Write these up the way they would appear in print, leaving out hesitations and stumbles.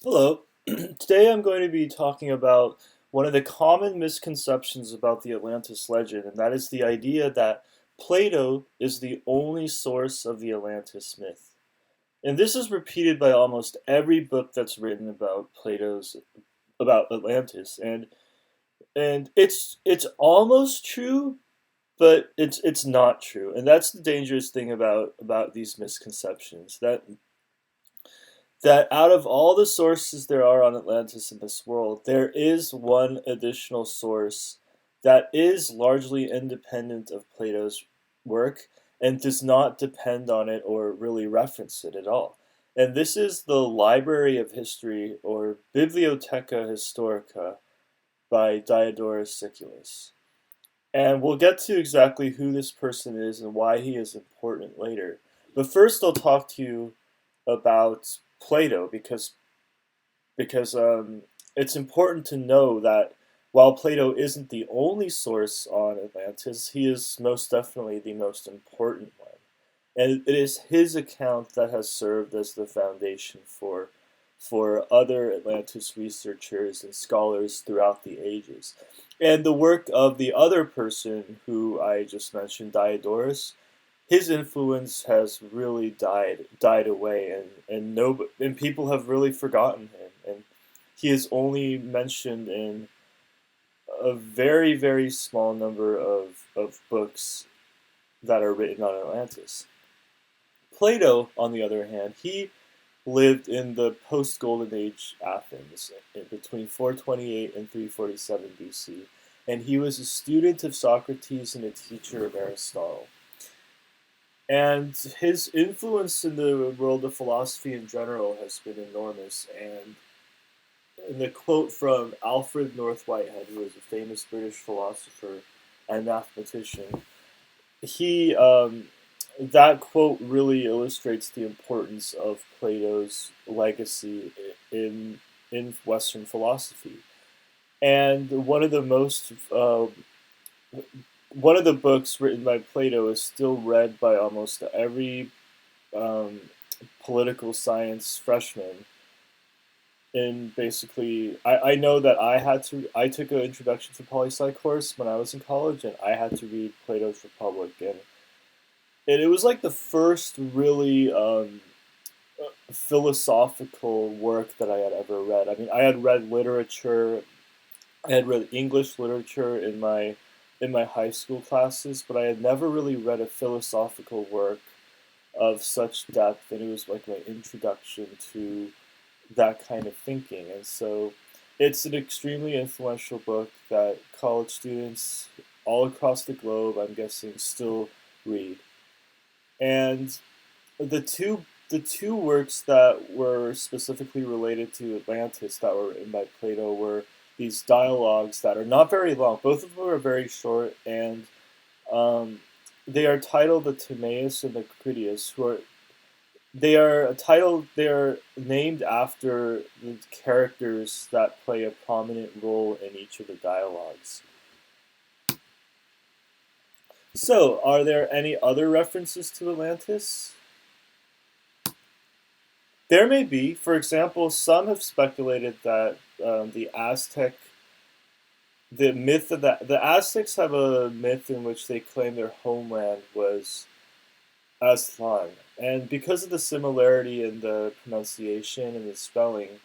Hello. Today I'm going to be talking about one of the common misconceptions about the Atlantis legend, and that is the idea that Plato is the only source of the Atlantis myth. And this is repeated by almost every book that's written about Atlantis, and it's almost true, but it's not true. And that's the dangerous thing about these misconceptions, that out of all the sources there are on Atlantis in this world, there is one additional source that is largely independent of Plato's work and does not depend on it or really reference it at all. And this is the Library of History, or Biblioteca Historica, by Diodorus Siculus. And we'll get to exactly who this person is and why he is important later. But first, I'll talk to you about Plato because it's important to know that while Plato isn't the only source on Atlantis, he is most definitely the most important one. And it is his account that has served as the foundation for other Atlantis researchers and scholars throughout the ages. And the work of the other person who I just mentioned, Diodorus, his influence has really died away, and people have really forgotten him, and he is only mentioned in a very small number of books that are written on Atlantis. Plato, on the other hand, he lived in the post Golden Age Athens between 428 and 347 BC, and he was a student of Socrates and a teacher of Aristotle. And his influence in the world of philosophy in general has been enormous. And in the quote from Alfred North Whitehead, who was a famous British philosopher and mathematician, he that quote really illustrates the importance of Plato's legacy in Western philosophy. And one of the books written by Plato is still read by almost every um, political science freshman. And basically, I know that I took an introduction to poli sci course when I was in college, and I had to read Plato's Republic, and it was like the first really philosophical work that I had ever read. I mean, I had read literature, I had read English literature in my high school classes, but I had never really read a philosophical work of such depth, and it was like my introduction to that kind of thinking. And so it's an extremely influential book that college students all across the globe, I'm guessing, still read. And the two works that were specifically related to Atlantis that were written by Plato were these dialogues that are not very long. Both of them are very short, and um, they are titled the Timaeus and the Critias, who are they are named after the characters that play a prominent role in each of the dialogues. So, are there any other references to Atlantis? There may be. For example, some have speculated that the myth of the Aztecs have a myth in which they claim their homeland was Aztlan, and because of the similarity in the pronunciation and the spelling,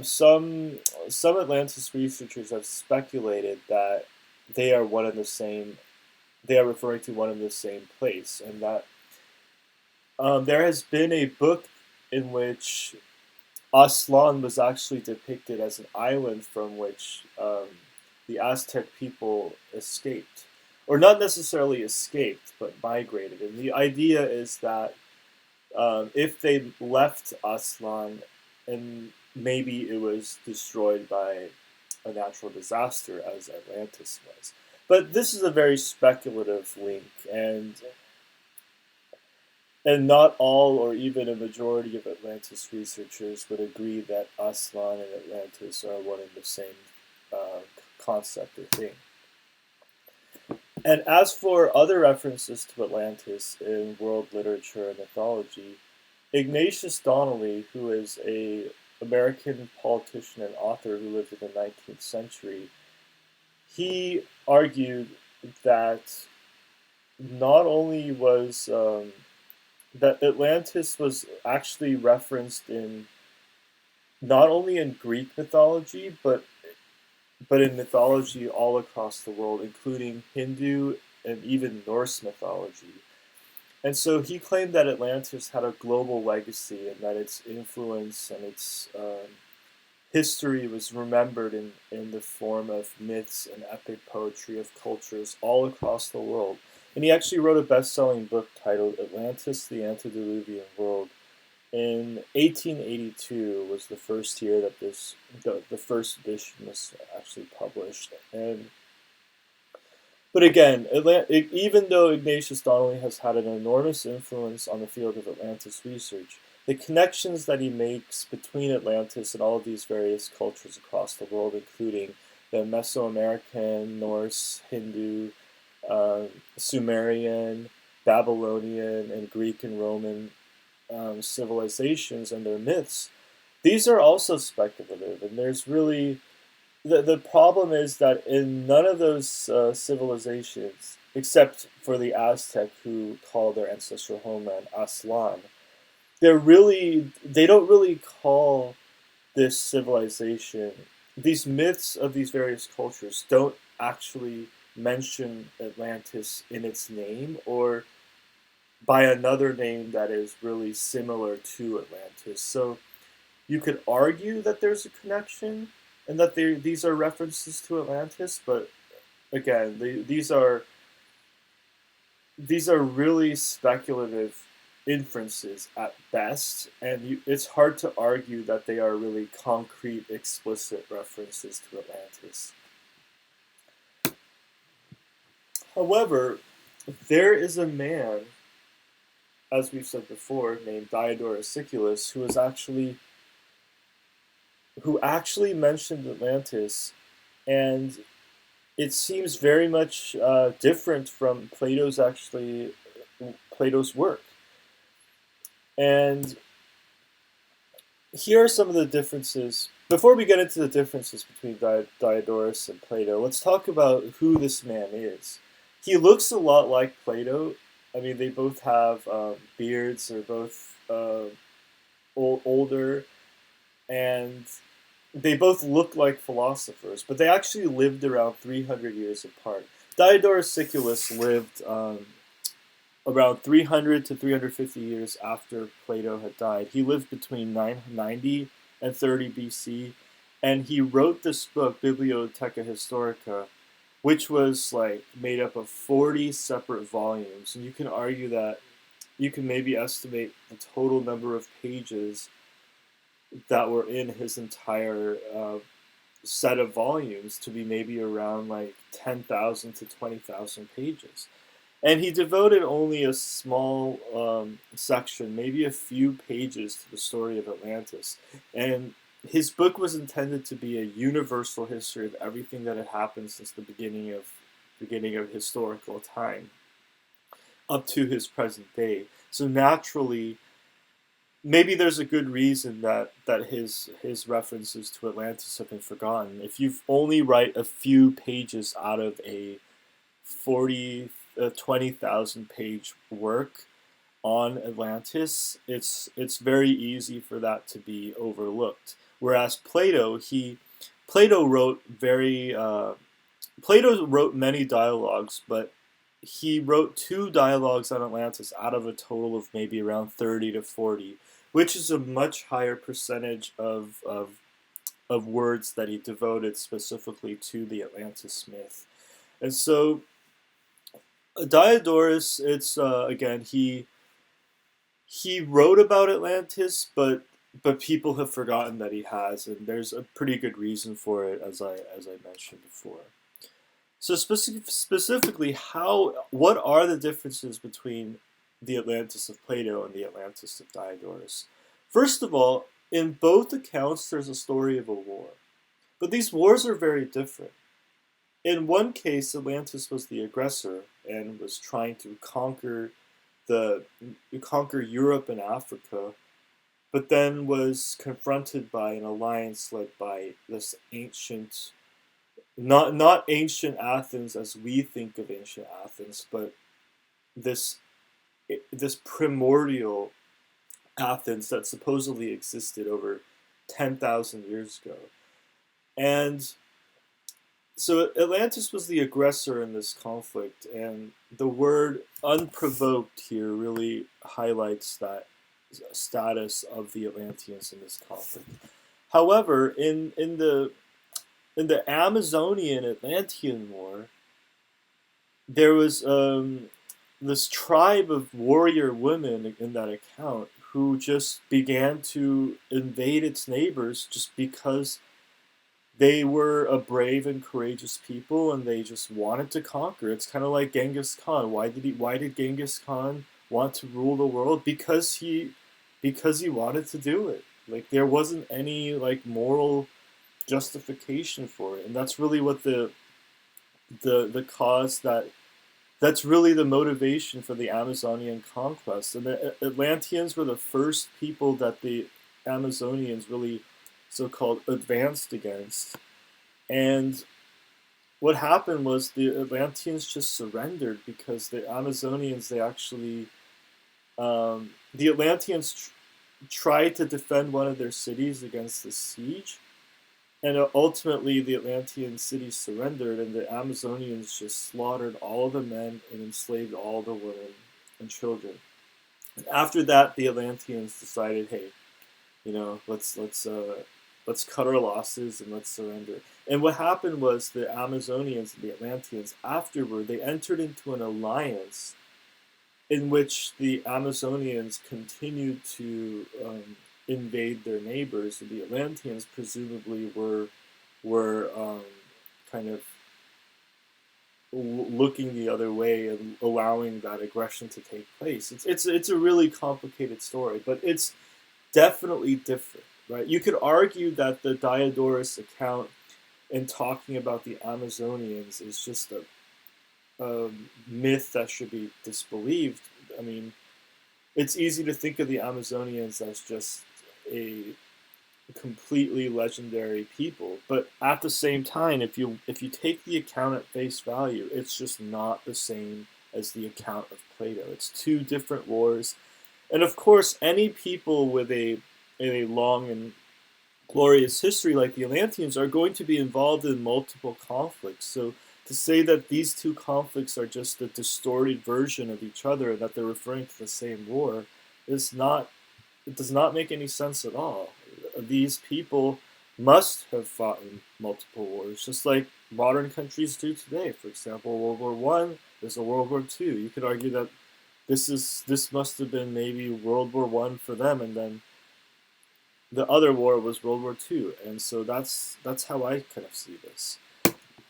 some Atlantis researchers have speculated that they are one and the same. They are referring to one and the same place, and that there has been a book in which Aslan was actually depicted as an island from which the Aztec people escaped, or not necessarily escaped, but migrated. And the idea is that if they left Aslan, and maybe it was destroyed by a natural disaster, as Atlantis was. But this is a very speculative link, and not all, or even a majority of Atlantis researchers would agree that Aslan and Atlantis are one and the same uh, concept or thing. And as for other references to Atlantis in world literature and mythology, Ignatius Donnelly, who is a American politician and author who lived in the 19th century, he argued that not only was that Atlantis was actually referenced in not only in Greek mythology, but in mythology all across the world, including Hindu and even Norse mythology. And so he claimed that Atlantis had a global legacy and that its influence and its history was remembered in the form of myths and epic poetry of cultures all across the world. And he actually wrote a best-selling book titled Atlantis, the Antediluvian World. In 1882 was the first year that the first edition was actually published. But again, even though Ignatius Donnelly has had an enormous influence on the field of Atlantis research, the connections that he makes between Atlantis and all of these various cultures across the world, including the Mesoamerican, Norse, Hindu, Sumerian, Babylonian, and Greek and Roman civilizations and their myths, these are also speculative. And there's really the problem is that in none of those civilizations, except for the Aztec who call their ancestral homeland Aslan, they don't really call this civilization. These myths of these various cultures don't actually mention Atlantis in its name or by another name that is really similar to Atlantis. So you could argue that there's a connection and that these are references to Atlantis, but again, these are really speculative inferences at best, and it's hard to argue that they are really concrete, explicit references to Atlantis. However, there is a man, as we've said before, named Diodorus Siculus, who actually mentioned Atlantis, and it seems very much different from Plato's work. And here are some of the differences. Before we get into the differences between Diodorus and Plato, let's talk about who this man is. He looks a lot like Plato. I mean, they both have beards. They're both older, and they both look like philosophers, but they actually lived around 300 years apart. Diodorus Siculus lived around 300 to 350 years after Plato had died. He lived between 990 and 30 BC, and he wrote this book, Biblioteca Historica, which was like made up of 40 separate volumes. And you can argue that you can maybe estimate the total number of pages that were in his entire set of volumes to be maybe around like 10,000 to 20,000 pages. And he devoted only a small section, maybe a few pages, to the story of Atlantis. And his book was intended to be a universal history of everything that had happened since the beginning of historical time up to his present day. So naturally, maybe there's a good reason that his references to Atlantis have been forgotten. If you only write a few pages out of a 20,000 page work on Atlantis, it's very easy for that to be overlooked. Whereas Plato wrote many dialogues, but he wrote 2 dialogues on Atlantis out of a total of maybe around 30 to 40, which is a much higher percentage of words that he devoted specifically to the Atlantis myth. And so Diodorus, it's again, he wrote about Atlantis, but people have forgotten that he has, and there's a pretty good reason for it, as I mentioned before. So specifically, what are the differences between the Atlantis of Plato and the Atlantis of Diodorus? First of all, in both accounts, there's a story of a war, but these wars are very different. In one case, Atlantis was the aggressor and was trying to conquer Europe and Africa, but then was confronted by an alliance led by this ancient, not ancient Athens as we think of ancient Athens, but this this primordial Athens that supposedly existed over 10,000 years ago. And so Atlantis was the aggressor in this conflict, and the word unprovoked here really highlights that status of the Atlanteans in this conflict. However, in the Amazonian Atlantean War, there was this tribe of warrior women in that account who just began to invade its neighbors just because they were a brave and courageous people and they just wanted to conquer. It's kind of like Genghis Khan. Why did Genghis Khan want to rule the world? Because he wanted to do it. Like there wasn't any like moral justification for it. And that's really what the cause that's really the motivation for the Amazonian conquest. And the Atlanteans were the first people that the Amazonians really so-called advanced against. And what happened was the Atlanteans just surrendered because the Amazonians, the Atlanteans tried to defend one of their cities against the siege. And ultimately, the Atlantean cities surrendered, and the Amazonians just slaughtered all the men and enslaved all the women and children. And after that, the Atlanteans decided, hey, let's cut our losses and let's surrender. And what happened was the Amazonians and the Atlanteans afterward they entered into an alliance in which the Amazonians continued to invade their neighbors, and the Atlanteans presumably were kind of looking the other way and allowing that aggression to take place. It's a really complicated story, but it's definitely different, right? You could argue that the Diodorus account in talking about the Amazonians is just a myth that should be disbelieved. I mean, it's easy to think of the Amazonians as just a completely legendary people, but at the same time, if you take the account at face value, it's just not the same as the account of Plato. It's two different wars, and of course, any people with a long and glorious history like the Atlanteans are going to be involved in multiple conflicts. So to say that these two conflicts are just a distorted version of each other and that they're referring to the same war is not, it does not make any sense at all. These people must have fought in multiple wars, just like modern countries do today. For example, World War One, there's a World War Two. You could argue that this must have been maybe World War One for them, and then the other war was World War Two, and so that's how I kind of see this.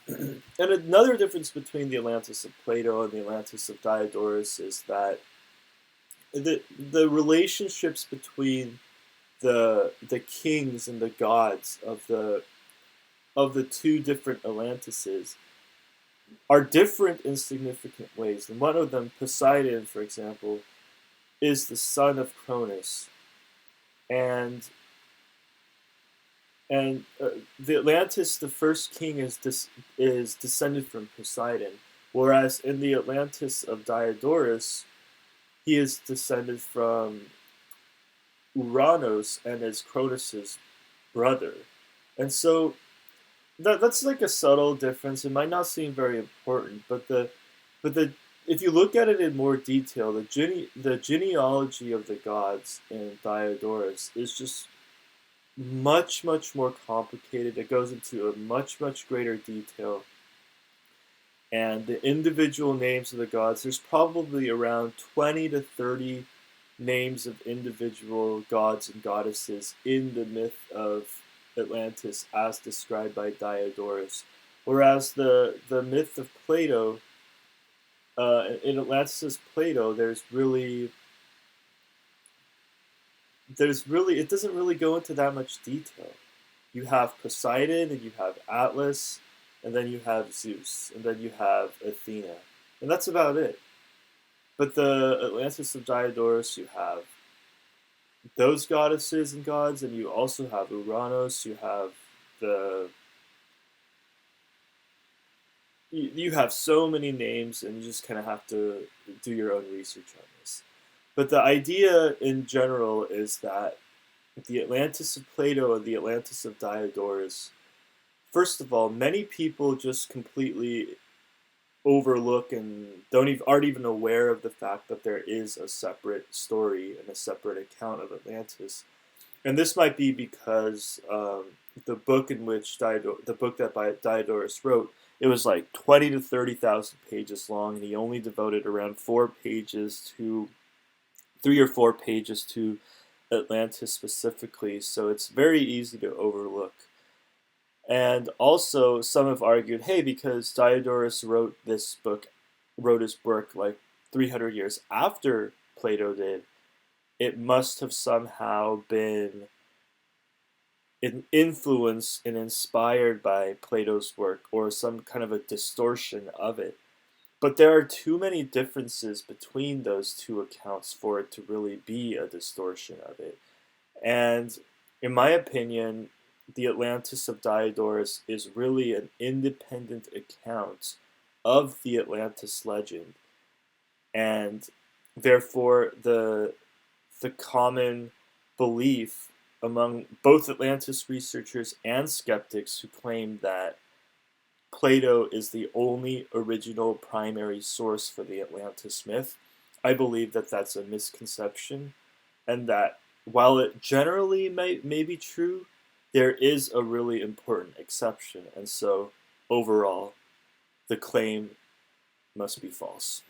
And another difference between the Atlantis of Plato and the Atlantis of Diodorus is that the relationships between the kings and the gods of the two different Atlantises are different in significant ways. And one of them, Poseidon, for example, is the son of Cronus, and the Atlantis, the first king, is descended from Poseidon, whereas in the Atlantis of Diodorus, he is descended from Uranos and is Cronus's brother. And so that's like a subtle difference. It might not seem very important, but the if you look at it in more detail, the genealogy of the gods in Diodorus is just much more complicated. It goes into a much greater detail, and the individual names of the gods, there's probably around 20 to 30 names of individual gods and goddesses in the myth of Atlantis as described by Diodorus, whereas the myth of Plato, in Atlantis' Plato, it doesn't really go into that much detail. You have Poseidon, and you have Atlas, and then you have Zeus, and then you have Athena, and that's about it. But the Atlantis of Diodorus, you have those goddesses and gods, and you also have Uranus. You have the you have so many names, and you just kind of have to do your own research on this. But the idea in general is that the Atlantis of Plato and the Atlantis of Diodorus, first of all, many people just completely overlook and don't even aren't even aware of the fact that there is a separate story and a separate account of Atlantis. And this might be because the book in which the book that Diodorus wrote, it was like 20 to 30,000 pages long, and he only devoted around 4 pages to 3 or 4 pages to Atlantis specifically. So it's very easy to overlook. And also, some have argued, hey, because Diodorus wrote his work like 300 years after Plato did, it must have somehow been influenced and inspired by Plato's work or some kind of a distortion of it. But there are too many differences between those two accounts for it to really be a distortion of it. And in my opinion, the Atlantis of Diodorus is really an independent account of the Atlantis legend. And therefore, the common belief among both Atlantis researchers and skeptics who claim that Plato is the only original primary source for the Atlantis myth, I believe that that's a misconception, and that while it generally may be true, there is a really important exception, and so overall, the claim must be false.